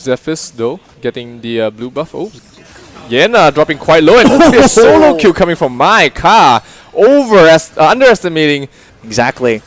Zephys, though, getting the blue buff. Oh, Yena dropping quite low, and a solo kill coming from my car. Underestimating. Exactly.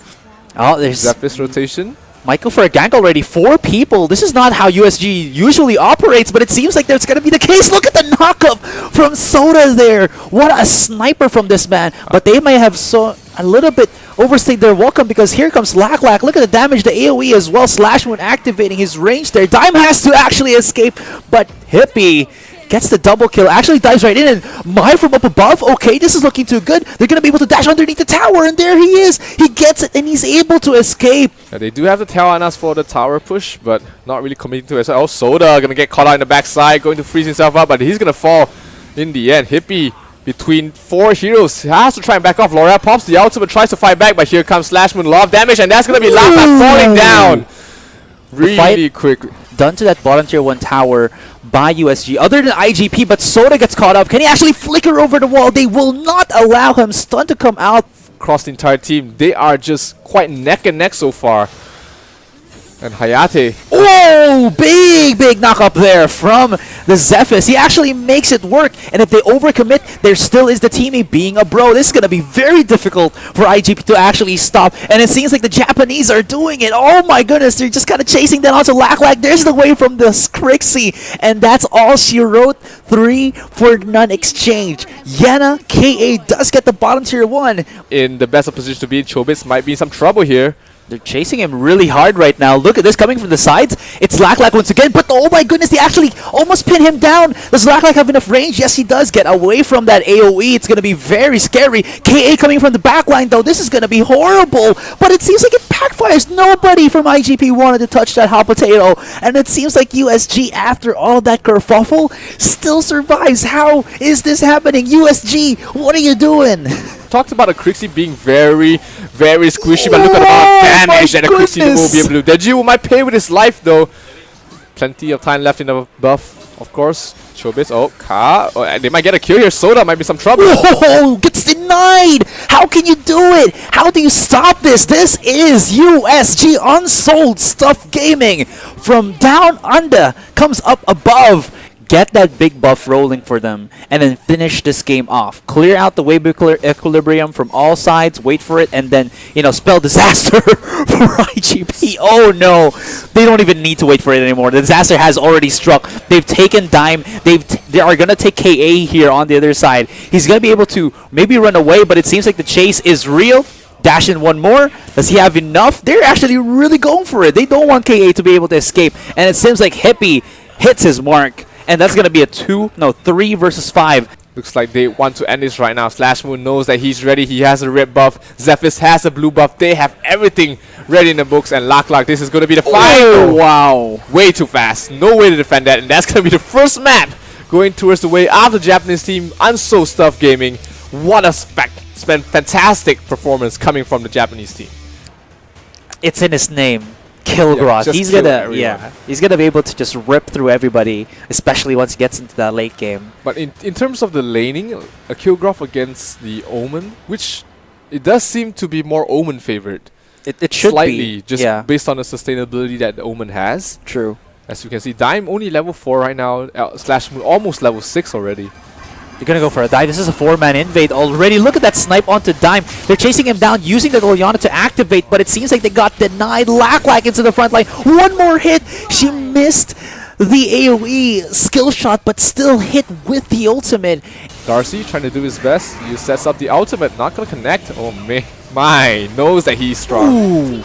Oh, there's Zephys rotation. Michael for a gank already. 4 people. This is not how USG usually operates, but it seems like that's going to be the case. Look at the knockup from Soda there. What a sniper from this man. But they may have a little bit overstayed their welcome, because here comes Lack. Look at the damage, the AoE as well. Slash Moon activating his range there. Dime has to actually escape, but Hippie gets the double kill, actually dives right in, and Mai from up above. Okay, this is looking too good. They're going to be able to dash underneath the tower, and there he is. He gets it, and he's able to escape. Yeah, they do have the tail on us for the tower push, but not really committing to it. So, Soda going to get caught out in the backside, going to freeze himself up, but he's going to fall in the end. Hippie between 4 heroes has to try and back off. L'Oreal pops the ultimate, tries to fight back, but here comes Slash Moon. A lot of damage, and that's going to be Lapa falling down really quick. Done to that bottom tier 1 tower by USG, other than IGP, but Soda gets caught up. Can he actually flicker over the wall? They will not allow him. Stun to come out. Across the entire team, they are just quite neck and neck so far. And Hayate. Oh, big knock up there from the Zephys. He actually makes it work. And if they overcommit, there still is the teammate being a bro. This is going to be very difficult for IGP to actually stop. And it seems like the Japanese are doing it. Oh my goodness, they're just kind of chasing down onto Lack. There's the way from the Crixie. And that's all she wrote. 3 for none exchange. Yena KA does get the bottom tier 1. In the best of position to be, Chobits might be in some trouble here. They're chasing him really hard right now. Look at this coming from the sides. It's Lack once again, but oh my goodness, they actually almost pin him down. Does Lack have enough range? Yes, he does. Get away from that AoE. It's going to be very scary. KA coming from the back line, though. This is going to be horrible, but it seems like it backfires. Nobody from IGP wanted to touch that hot potato, and it seems like USG, after all that kerfuffle, still survives. How is this happening? USG, what are you doing? Talked about a Crixie being very squishy, but look at the amount of damage that a Crixie will be able to do. Deji might pay with his life, though. Plenty of time left in the buff, of course. Chobits, Ka. Oh, they might get a kill here. Soda might be some trouble. Oh, gets denied. How can you do it? How do you stop this? This is USG Unsold Stuff Gaming. From down under, comes up above. Get that big buff rolling for them, and then finish this game off. Clear out the wave equilibrium from all sides, wait for it, and then, spell disaster for IGP. Oh no, they don't even need to wait for it anymore. The disaster has already struck. They've taken Dime. They are going to take KA here on the other side. He's going to be able to maybe run away, but it seems like the chase is real. Dash in one more. Does he have enough? They're actually really going for it. They don't want KA to be able to escape, and it seems like Hippie hits his mark. And that's going to be a 3 versus 5. Looks like they want to end this right now. Slash Moon knows that he's ready. He has a red buff. Zephys has a blue buff. They have everything ready in the books. And Lack, this is going to be the final. Wow. Way too fast. No way to defend that. And that's going to be the first map going towards the way of the Japanese team. Unsold Stuff Gaming. What a fantastic performance coming from the Japanese team. It's in his name. Kilgroth. Yeah, he's gonna be able to just rip through everybody, especially once he gets into that late game. But in terms of the laning, a Kilgroth against the Omen, which it does seem to be more Omen favored. It should slightly, just based on the sustainability that the Omen has. True. As you can see, Dime only level 4 right now. Slash Moon almost level 6 already. They're going to go for a dive. This is a 4-man invade already. Look at that snipe onto Dime. They're chasing him down, using the Goliana to activate, but it seems like they got denied. Lack into the front line. One more hit. She missed the AoE skill shot, but still hit with the ultimate. Darcy trying to do his best. He sets up the ultimate. Not going to connect. Oh, man. My knows that he's strong. Ooh.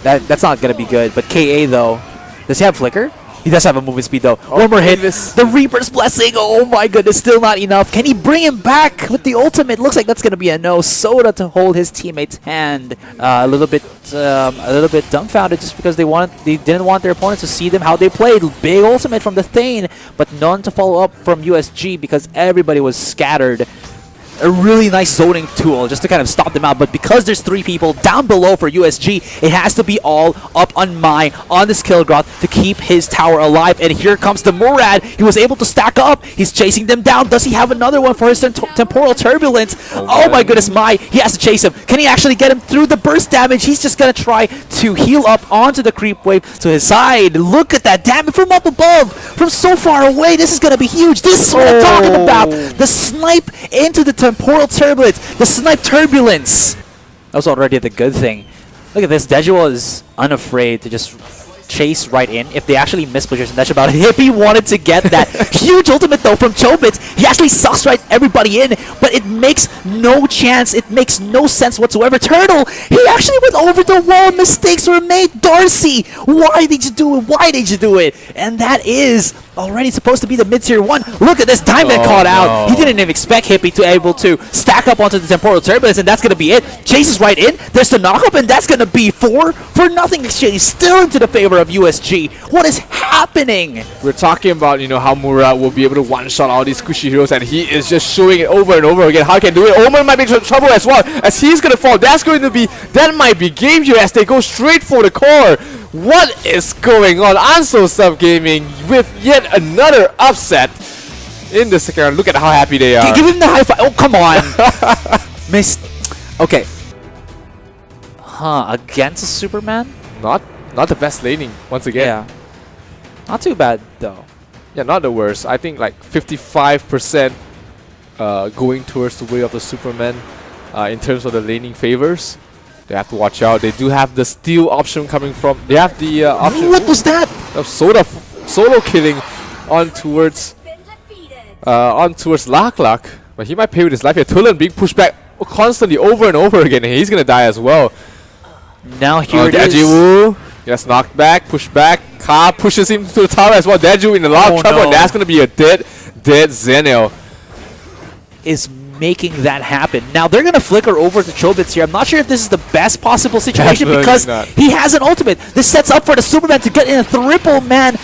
That's not going to be good. But KA, though. Does he have Flicker? He does have a movement speed, though. One more hit. The Reaper's Blessing. Oh my goodness, still not enough. Can he bring him back with the ultimate? Looks like that's gonna be a no. Soda to hold his teammate's hand. A little bit dumbfounded just because they didn't want their opponents to see them how they played. Big ultimate from the Thane, but none to follow up from USG because everybody was scattered. a really nice zoning tool just to kind of stop them out. But because there's 3 people down below for USG, it has to be all up on on this Kilgroth to keep his tower alive. And here comes the Murad. He was able to stack up. He's chasing them down. Does he have another one for his temporal turbulence? Oh my goodness, he has to chase him. Can he actually get him through the burst damage? He's just gonna try to heal up onto the creep wave to his side. Look at that damage from up above, from so far away. This is gonna be huge. This is what I'm talking about. The snipe into the temporal turbulence, the snipe turbulence. That was already the good thing. Look at this. Dejuo is unafraid to just chase right in. If they actually miss position, that's about it. Hippie wanted to get that huge ultimate though from Chobits. He actually sucks right everybody in, but it makes no chance. It makes no sense whatsoever. Turtle, he actually went over the wall. Mistakes were made. Darcy, why did you do it? Why did you do it? And that is already supposed to be the mid-tier 1. Look at this. Diamond caught out. He didn't even expect Hippie to able to stack up onto the temporal turbulence, and that's going to be it. Chases right in. There's the knock-up, and that's going to be 4 for nothing exchange. Still into the favor of USG. What is happening? We're talking about, you know, how Murad will be able to one-shot all these squishy heroes, and he is just showing it over and over again how he can do it. Omen might be in trouble as well, as he's going to fall. That might be game here as they go straight for the core. What is going on? Unsold Stuff Gaming with yet another upset in the second round. Look at how happy they are. Give him the high five. Oh, come on. Missed. Okay. Against a Superman? Not the best laning, once again. Yeah. Not too bad, though. Yeah, not the worst. I think like 55% going towards the way of the Superman in terms of the laning favors. They have to watch out. They do have the steal option coming from. They have the option. What was that? Of solo killing on towards Lak, but he might pay with his life here. Tulan being pushed back constantly over and over again, and he's gonna die as well. Now here it is. Deju gets knocked back, pushed back. Ka pushes him to the tower as well. Deju in a lot of trouble, and that's gonna be a dead Zenil. Is making that happen. Now they're gonna flicker over to Chobits here. I'm not sure if this is the best possible situation because he has an ultimate. This sets up for the Superman to get in a triple man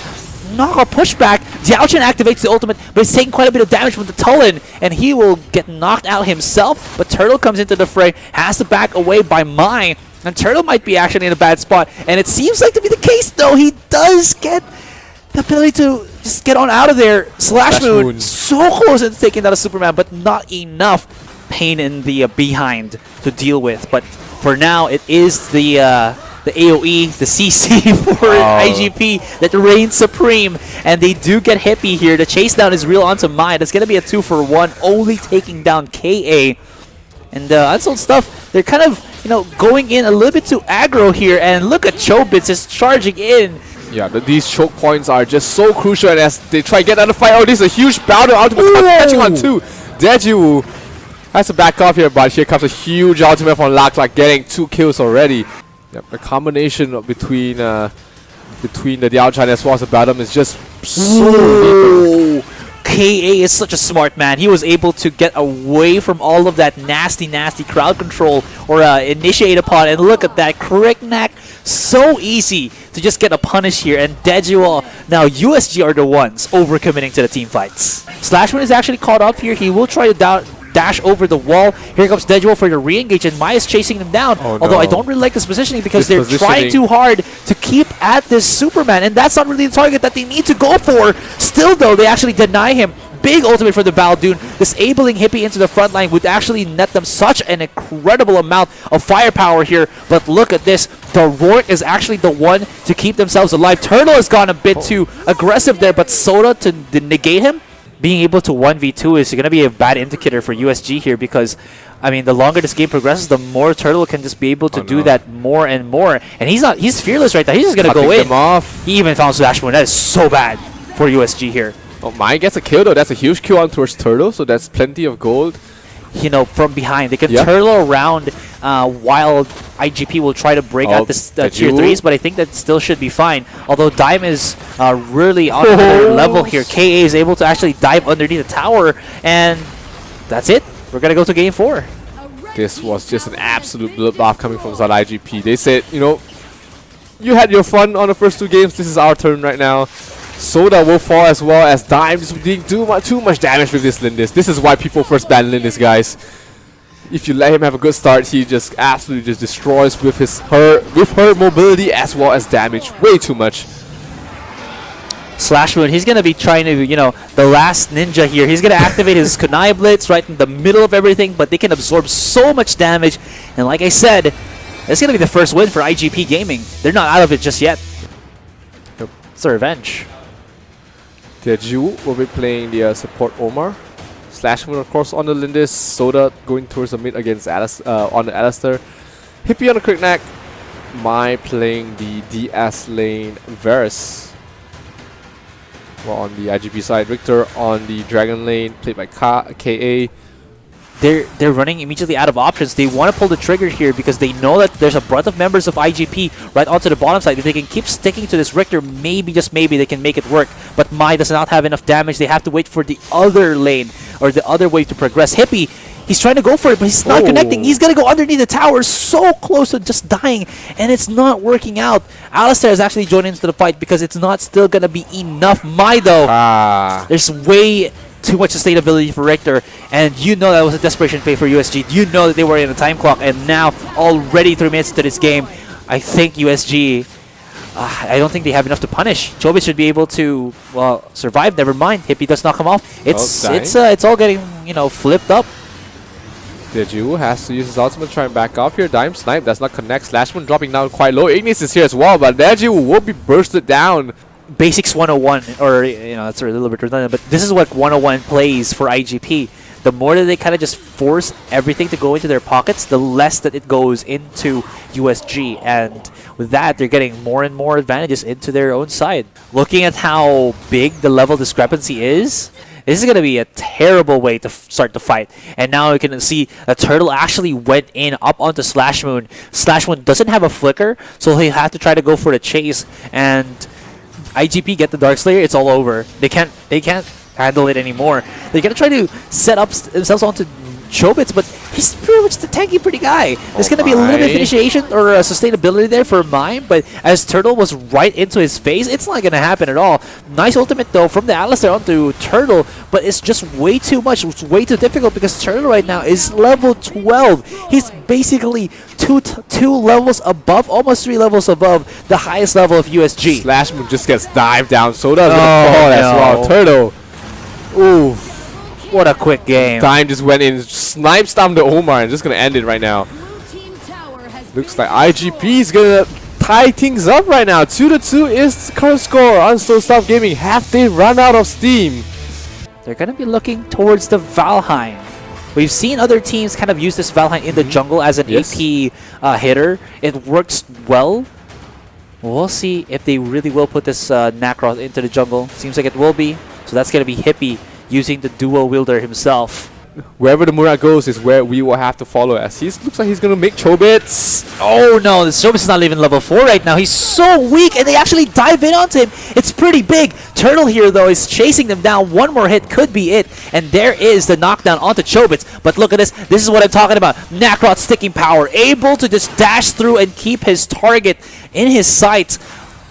knock-out pushback. Diaochan activates the ultimate, but he's taking quite a bit of damage from the Tulin, and he will get knocked out himself. But Turtle comes into the fray, has to back away by Mai, and Turtle might be actually in a bad spot. And it seems like to be the case, though. He does get the ability to just get on out of there. Slash Moon so close into taking down a Superman, but not enough pain in the behind to deal with. But for now, it is the AoE, the CC for IGP that reigns supreme, and they do get Hippie here. The chase down is real onto Mai. It's going to be a 2-for-1, only taking down KA. And Unsold Stuff, they're kind of, you know, going in a little bit too aggro here, and look at Chobits just charging in. Yeah, these choke points are just so crucial, and as they try to get out of the fight, this is a huge bout of ultimate catching on two. Deju has to back off here, but here comes a huge ultimate from Lak, like getting 2 kills already. Yep, the combination of between the Diaochan as well as the Badam is just so KA is such a smart man. He was able to get away from all of that nasty crowd control or initiate upon, and look at that Cricknack. So easy to just get a punish here, and Dejuo. Now USG are the ones overcommitting to the team fights. Slashman is actually caught up here. He will try to dash over the wall. Here comes Dejuo for the re-engage, and Mai is chasing him down. Although I don't really like this positioning because they're trying too hard to keep at this Superman, and that's not really the target that they need to go for. Still though, they actually deny him. Big ultimate for the Baldoon. Disabling Hippie into the front line would actually net them such an incredible amount of firepower here. But look at this. The Rourke is actually the one to keep themselves alive. Turtle has gone a bit too aggressive there, but Soda to negate him, being able to 1v2 is going to be a bad indicator for USG here, because I mean, the longer this game progresses, the more Turtle can just be able to do that more and more. And he's fearless right now. He's just going to go in. He even found Slash Moon. That is so bad for USG here. Oh, Mai gets a kill though. That's a huge kill on towards Turtle, so that's plenty of gold. You know, from behind. They can turtle around while IGP will try to break out this tier 3s, but I think that still should be fine. Although Dime is really on another level here. KA is able to actually dive underneath the tower, and that's it. We're going to go to game 4. This was just an absolute bloodbath coming from Zod IGP. They said, you know, you had your fun on the first 2 games. This is our turn right now. Soda will fall as well as Dime just doing too much damage with this Lindis. This is why people first ban Lindis, guys. If you let him have a good start, he just absolutely just destroys with her mobility as well as damage. Way too much. Slash Moon, he's going to be trying to, you know, the last ninja here. He's going to activate his Kunai Blitz right in the middle of everything, but they can absorb so much damage. And like I said, it's going to be the first win for IGP Gaming. They're not out of it just yet. Yep. It's a revenge. Ju will be playing the support Omar. Slash Moon, of course, on the Lindis. Soda going towards the mid against on the Alistair. Hippie on the Crickneck. Mai playing the DS lane Varus. Well, on the IGP side, Richter on the Dragon lane, played by KA. They're running immediately out of options. They want to pull the trigger here because they know that there's a breadth of members of IGP right onto the bottom side. If they can keep sticking to this Richter, maybe, just maybe, they can make it work. But Mai does not have enough damage. They have to wait for the other lane or the other way to progress. Hippie, he's trying to go for it, but he's not connecting. He's going to go underneath the tower, so close to just dying, and it's not working out. Alistair has actually joined into the fight because it's not still going to be enough. Mai, though, there's way too much sustainability for Richter, and you know that was a desperation play for USG. You know that they were in a time clock, and now already 3 minutes into this game, I think USG, I don't think they have enough to punish. Chobit should be able to, well, survive. Never mind. Hippie does not come off. It's all getting, you know, flipped up. Ju has to use his ultimate to try and back off here. Dime Snipe does not connect. Slashman dropping down quite low. Ignis is here as well, but Ju will be bursted down. Basics 101, or, you know, that's a little bit redundant, but this is what 101 plays for IGP. The more that they kind of just force everything to go into their pockets, the less that it goes into USG. And with that, they're getting more and more advantages into their own side. Looking at how big the level discrepancy is, this is going to be a terrible way to start the fight. And now we can see the Turtle actually went in up onto Slash Moon. Slash Moon doesn't have a flicker, so he'll have to try to go for the chase. And IGP get the Darkslayer, it's all over. They can't handle it anymore. They're gonna try to set up themselves onto Chobits, but he's pretty much the tanky pretty guy. There's gonna be a little bit of initiation or sustainability there for Mai, but as Turtle was right into his face, it's not gonna happen at all. Nice ultimate though from the Alistair onto Turtle, but it's just way too much. It's way too difficult because Turtle right now is level 12. He's basically two levels above, almost 3 levels above the highest level of USG. Slashmoon just gets dived down. Soda's gonna fall as well. Turtle. Ooh. What a quick game. Dime just went in, snipes down the Omar, and just gonna end it right now. Looks like IGP is gonna tie things up right now. 2-2 is the current score. Unsold Stuff Gaming, have they run out of steam? They're gonna be looking towards the Valheim. We've seen other teams kind of use this Valheim in the jungle as an AP hitter. It works well. We'll see if they really will put this Nacross into the jungle. Seems like it will be. So that's gonna be Hippie using the dual wielder himself. Wherever the Murat goes is where we will have to follow, as he looks like he's going to make Chobits. Oh no, the Chobits is not even level 4 right now. He's so weak, and they actually dive in onto him. It's pretty big. Turtle here, though, is chasing them down. One more hit could be it. And there is the knockdown onto Chobits. But look at this. This is what I'm talking about. Nacrot's sticking power. Able to just dash through and keep his target in his sights.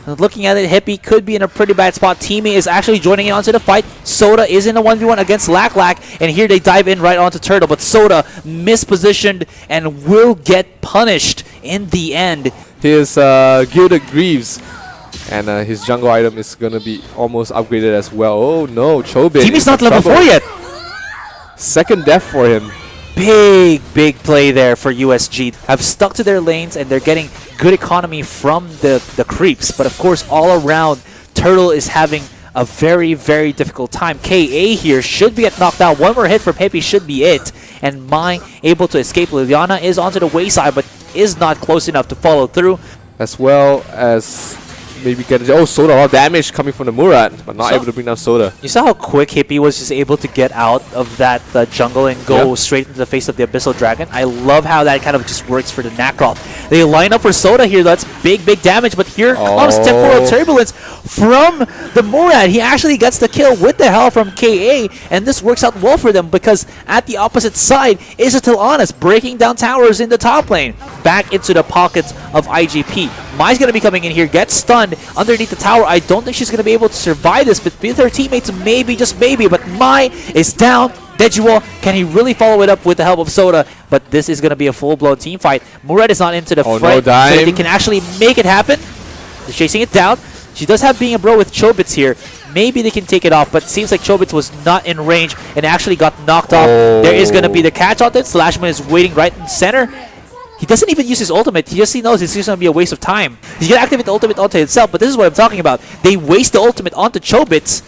Looking at it, Hippie could be in a pretty bad spot. Teammate is actually joining in onto the fight. Soda is in a 1v1 against Lack, and here they dive in right onto Turtle, but Soda mispositioned and will get punished in the end. His Gilded Greaves and his jungle item is going to be almost upgraded as well. Oh no, Chobit. Teammate's not level 4 yet. Second death for him. Big play there for USG. Have stuck to their lanes, and they're getting good economy from the creeps. But of course, all around, Turtle is having a very difficult time. KA here should be at knockdown. One more hit from Hippie should be it. And Mai able to escape. Liliana is onto the wayside, but is not close enough to follow through. As well as maybe get Soda, a lot of damage coming from the Murat, but not able to bring down Soda. You saw how quick Hippie was just able to get out of that jungle and go straight into the face of the Abyssal Dragon. I love how that kind of just works for the Nacroth. They line up for Soda here. That's big damage, but here comes Temporal Turbulence from the Murat. He actually gets the kill with the help from KA, and this works out well for them because at the opposite side is a Tilanis breaking down towers in the top lane. Back into the pockets of IGP. Mai's going to be coming in here, gets stunned, Beyond underneath the tower. I don't think she's going to be able to survive this, but with her teammates, maybe, just maybe. But Mai is down. Dejuo, can he really follow it up with the help of Soda? But this is going to be a full-blown team fight. Murad is not into the fight, no so dime. they can actually make it happen. They're chasing it down. She does have being a bro with Chobits here. Maybe they can take it off, but it seems like Chobits was not in range and actually got knocked off. There is going to be the catch on it. Slashman is waiting right in center. He doesn't even use his ultimate. He just knows it's just going to be a waste of time. He's going to activate the ultimate onto himself, but this is what I'm talking about. They waste the ultimate onto Chobits.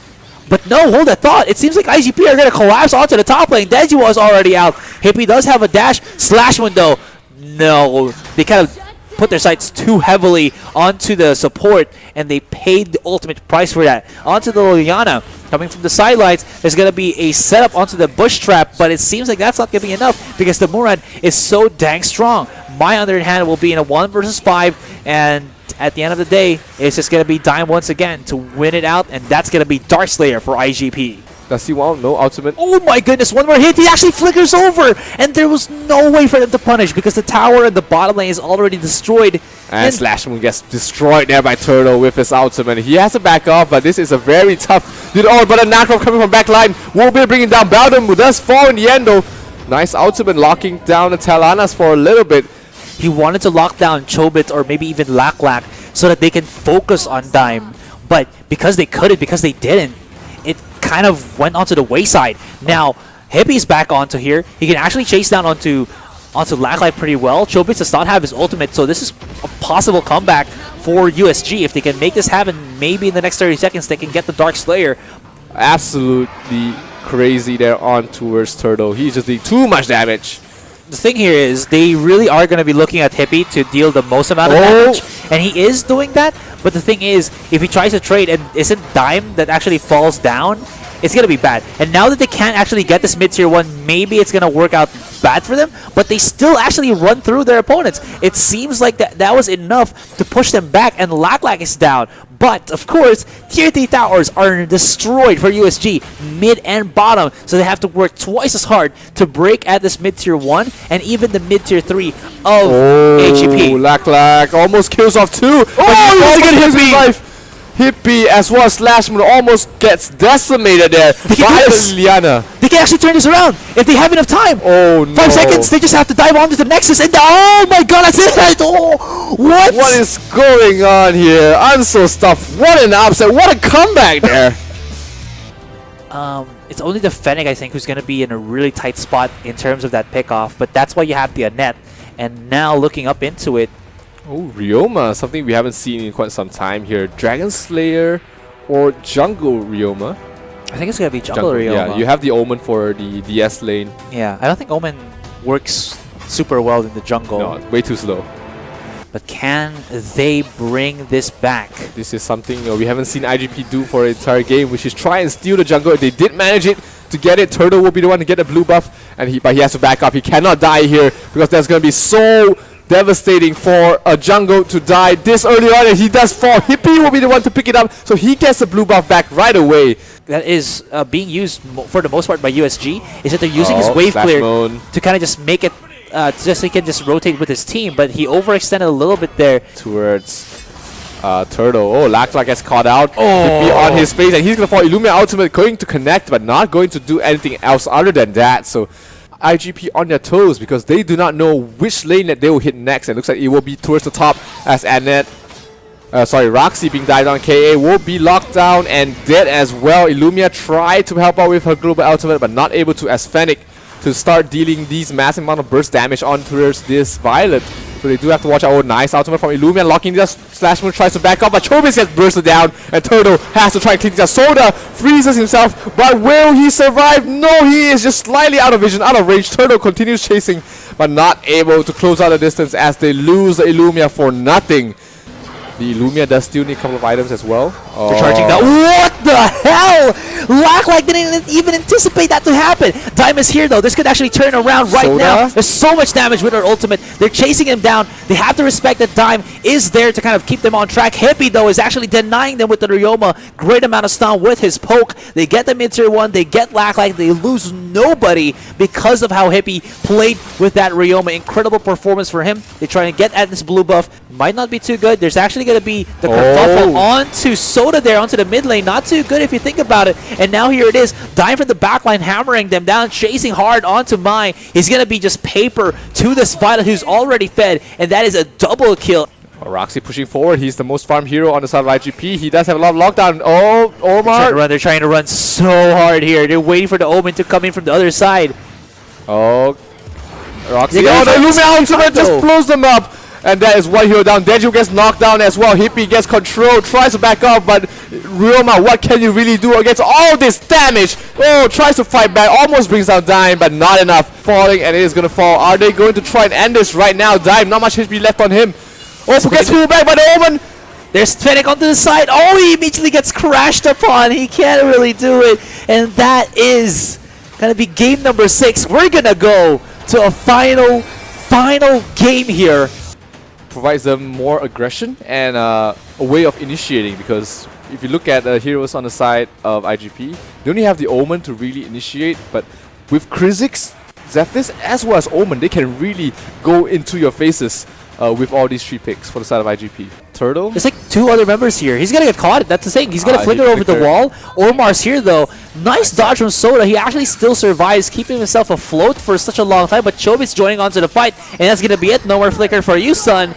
But no, hold that thought. It seems like IGP are going to collapse onto the top lane. Dejuo is already out. Hippie does have a dash. Slashman, though, no. They kind of put their sights too heavily onto the support, and they paid the ultimate price for that. Onto the Liliana. Coming from the sidelines, there's going to be a setup onto the bush trap, but it seems like that's not going to be enough because the Murad is so dang strong. Mai, on the other hand, will be in a 1 versus 5, and at the end of the day, it's just going to be Dime once again to win it out, and that's going to be Darkslayer for IGP. Does he want no ultimate? Oh my goodness, one more hit, he actually flickers over, and there was no way for them to punish because the tower and the bottom lane is already destroyed. And Slashman gets destroyed there by Turtle with his ultimate. He has to back off, but this is a very tough dude. Oh, but a knockoff coming from backline will be bringing down Bowden, who does fall in the end though. Nice ultimate locking down the Talanas for a little bit. He wanted to lock down Chobit or maybe even Laklak so that they can focus on Dime. But because they couldn't, because they didn't, it kind of went onto the wayside. Now, Hippie's back onto here. He can actually chase down onto Laklak pretty well. Chobit does not have his ultimate, so this is a possible comeback for USG. If they can make this happen, maybe in the next 30 seconds, they can get the Dark Slayer. Absolutely crazy there on towards Turtle. He's just doing too much damage. The thing here is they really are going to be looking at Hippie to deal the most amount of damage, and he is doing that. But the thing is, if he tries to trade and isn't Dime that actually falls down, it's going to be bad. And now that they can't actually get this mid-tier 1, maybe it's going to work out bad for them, but they still actually run through their opponents. It seems like that was enough to push them back, and Laklak is down. But, of course, Tier 3 towers are destroyed for USG, mid and bottom, so they have to work twice as hard to break at this mid-tier 1 and even the mid-tier 3 of HGP. Laklak almost kills off 2. Oh, he's going to hit his life. Hippie as well as Slashman almost gets decimated there by Liliana. They can actually turn this around if they have enough time. Oh no. 5 seconds, they just have to dive onto the Nexus and oh my god, that's it! Oh, what? What is going on here? Unsold Stuff, what an upset, what a comeback there. It's only the Fennec, I think, who's going to be in a really tight spot in terms of that pickoff, but that's why you have the Annette. And now looking up into it, oh, Ryoma, something we haven't seen in quite some time here. Dragon Slayer or Jungle Ryoma? I think it's going to be Jungle Ryoma. Yeah, you have the Omen for the DS lane. Yeah, I don't think Omen works super well in the jungle. No, way too slow. But can they bring this back? This is something we haven't seen IGP do for an entire game, which is try and steal the jungle. If they did manage it to get it, Turtle will be the one to get the blue buff, and but he has to back up. He cannot die here because there's going to be so devastating for a jungle to die this early on, and he does fall. Hippie will be the one to pick it up, so he gets the blue buff back right away. That is being used for the most part by USG, is that they're using his wave clear to kind of just make it just so he can just rotate with his team, but he overextended a little bit there. Towards Turtle. Oh, Laklak gets caught out. Hippie on his face, and he's going to fall. Illumia ultimate going to connect, but not going to do anything else other than that. So IGP on their toes because they do not know which lane that they will hit next. And it looks like it will be towards the top as Annette. Roxy being died on. KA will be locked down and dead as well. Illumia tried to help out with her global ultimate, but not able to as Fennec to start dealing these massive amount of burst damage on towards this Violet. So they do have to watch out. Oh, nice ultimate from Illumia, locking this. Slashman tries to back up, but Chobis gets bursted down, and Turtle has to try and clean this. Soda freezes himself, but will he survive? No, he is just slightly out of vision, out of range. Turtle continues chasing, but not able to close out the distance as they lose the Illumia for nothing. The Illumia does still need a couple of items as well. They're charging down. What? the hell? Lack didn't even anticipate that to happen. Dime is here though. This could actually turn around right now. There's so much damage with her ultimate. They're chasing him down. They have to respect that Dime is there to kind of keep them on track. Hippie though is actually denying them with the Ryoma. Great amount of stun with his poke. They get the mid tier 1. They get Lack. They lose nobody because of how Hippie played with that Ryoma. Incredible performance for him. They try to get at this blue buff. Might not be too good. There's actually going to be the kerfuffle onto Soda there, onto the mid lane. Not too good if you think about it. And now here it is. Dime from the backline, hammering them down, chasing hard onto Mai. He's going to be just paper to this Violet who's already fed, and that is a double kill. Roxy pushing forward. He's the most farmed hero on the side of IGP. He does have a lot of lockdown. Oh, Omar. They're trying to run so hard here. They're waiting for the Omen to come in from the other side. Oh, Roxy. Oh, the Lumia ultimate just blows them up. And that is one hero down. Deju gets knocked down as well. Hippie gets control, tries to back off, but Ryoma, what can you really do against all this damage? Oh, tries to fight back, almost brings down Dime, but not enough. Falling, and it is going to fall. Are they going to try and end this right now? Dime, not much HP left on him. Oh, gets pulled back by the Omen. There's Fennec onto the side. Oh, he immediately gets crashed upon. He can't really do it. And that is going to be game number 6. We're going to go to a final game here. Provides them more aggression and a way of initiating, because if you look at the heroes on the side of IGP, they only have the Omen to really initiate, but with Kha'Zix, Zephyrus as well as Omen, they can really go into your faces with all these 3 picks for the side of IGP. Turtle? There's like 2 other members here. He's gonna get caught. That's the thing. He's gonna flicker over the wall. Ormar's here though. Nice dodge from Soda. He actually still survives, keeping himself afloat for such a long time. But Chobit's joining onto the fight, and that's gonna be it. No more flicker for you, son.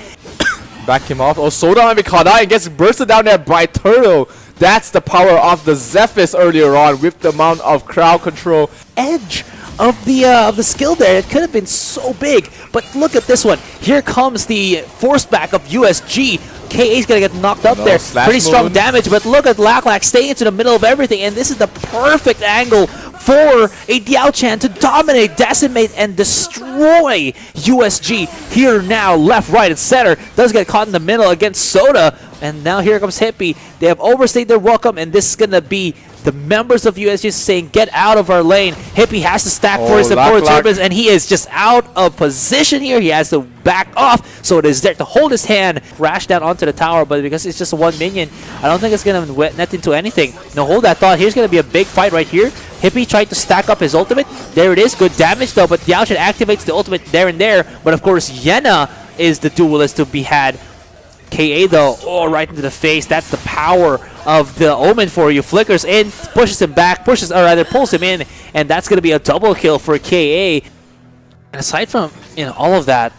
Back him off. Oh, Soda might be caught out and gets bursted down there by Turtle. That's the power of the Zephyrus earlier on with the amount of crowd control. Edge of the skill there. It could have been so big, but look at this one. Here comes the force back of USG. KA's gonna get knocked up there. Pretty strong damage, but look at Lack staying into the middle of everything, and this is the perfect angle for a Diao-chan to dominate, decimate, and destroy USG. Here now, left, right, and center. Does get caught in the middle against Soda, and now here comes Hippie. They have overstayed their welcome, and this is gonna be the members of USG saying, get out of our lane. Hippie has to stack for his support turbines, and he is just out of position here. He has to back off, so it is there to hold his hand, crash down onto the tower, but because it's just 1 minion, I don't think it's going to net into anything. Now hold that thought. Here's going to be a big fight right here. Hippie tried to stack up his ultimate. There it is. Good damage though, but Diao-chan activates the ultimate there and there, but of course Yena is the duelist to be had. KA though, oh, right into the face. That's the power of the Omen for you. Flickers in, pushes him back, pulls him in, and that's going to be a double kill for KA. And aside from all of that,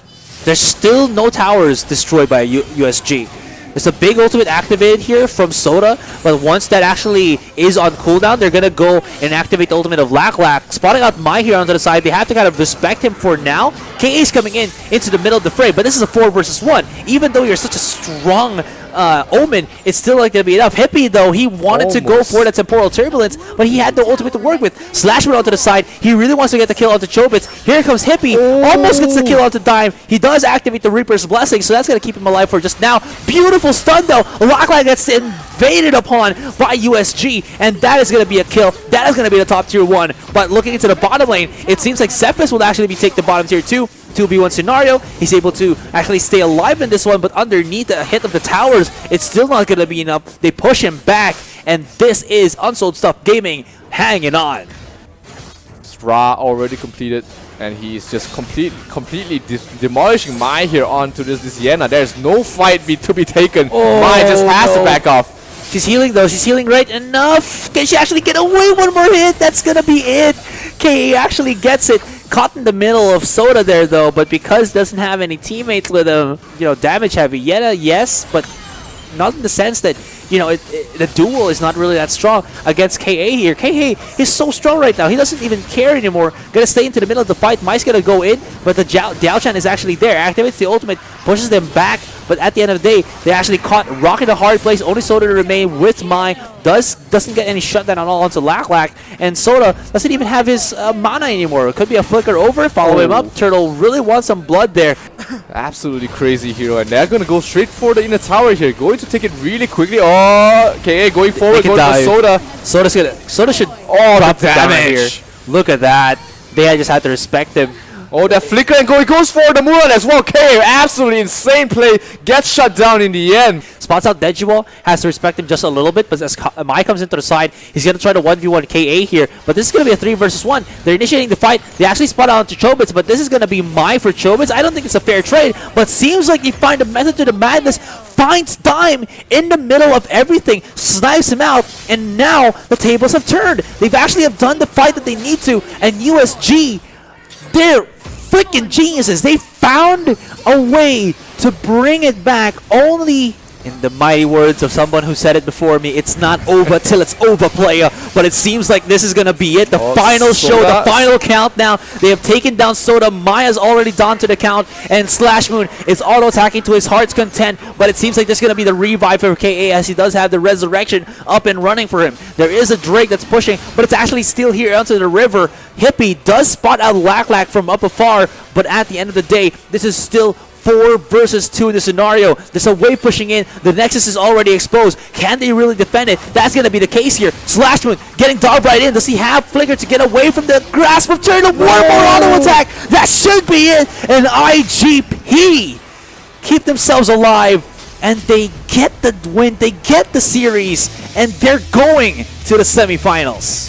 there's still no towers destroyed by USG. There's a big ultimate activated here from Soda, but once that actually is on cooldown, they're going to go and activate the ultimate of Lack. Spotting out Mai here onto the side, they have to kind of respect him for now. KA's coming into the middle of the fray, but this is a 4 versus 1. Even though you're such a strong Omen, it's still not going to be enough. Hippie, though, he wanted to go for that Temporal Turbulence, but he had the ultimate to work with. Slash went onto the side. He really wants to get the kill onto Chobits. Here comes Hippie. Almost gets the kill onto Dime. He does activate the Reaper's Blessing, so that's going to keep him alive for just now. Beautiful stun, though. Lack gets invaded upon by USG, and that is going to be a kill. That is going to be the top tier 1. But looking into the bottom lane, it seems like Zephyrus will actually take the bottom tier 2. 2v1 scenario. He's able to actually stay alive in this one, but underneath the hit of the towers, it's still not going to be enough. They push him back, and this is Unsold Stuff Gaming hanging on. Ra already completed, and he's just completely demolishing Mai here onto this Yena. There's no fight to be taken. Mai just has to back off. She's healing though. She's healing right enough. Can she actually get away? One more hit. That's going to be it. KA actually gets it. Caught in the middle of Soda there though, but because doesn't have any teammates with him, damage heavy. Yena, yes, but not in the sense that, the duel is not really that strong against KA here. KA is so strong right now. He doesn't even care anymore. Gonna stay into the middle of the fight. Mai's gonna go in, but the Diao-chan is actually there. Activates the ultimate, pushes them back, but at the end of the day, they actually caught Rock in a hard place. Only Soda to remain with Mai. Doesn't get any shutdown at all onto Lack, and Soda doesn't even have his mana anymore. It could be a flicker over, follow him up. Turtle really wants some blood there. Absolutely crazy hero, and they're gonna go straight for the inner tower here. Going to take it really quickly. Oh, KA going forward, can going dive. for Soda. Soda should Oh, drop the down damage. here. Look at that. They just had to respect him. Oh, that flicker and goes for the Mulan as well. KA, absolutely insane play. Gets shut down in the end. Spots out Dejual, has to respect him just a little bit, but as Mai comes into the side, he's going to try to 1v1 KA here, but this is going to be a 3 versus 1. They're initiating the fight. They actually spot out to Chobits, but this is going to be Mai for Chobits. I don't think it's a fair trade, but seems like he find a method to the madness, finds Dime in the middle of everything, snipes him out, and now the tables have turned. They've actually have done the fight that they need to, and USG, they're freaking geniuses. They found a way to bring it back, only in the mighty words of someone who said it before me, it's not over till it's over, player. But it seems like this is going to be it. The final show, the final countdown. They have taken down Soda. Maya's already done to the count. And Slash Moon is auto-attacking to his heart's content. But it seems like this is going to be the revive for KA, as he does have the resurrection up and running for him. There is a Drake that's pushing, but it's actually still here onto the river. Hippie does spot out Lack from up afar. But at the end of the day, this is still 4 versus 2 in the scenario. There's a wave pushing in. The Nexus is already exposed. Can they really defend it? That's going to be the case here. Slashmoon getting dog right in. Does he have Flicker to get away from the grasp of Turtle? One more auto attack. That should be it. And IGP keep themselves alive. And they get the win. They get the series. And they're going to the semifinals.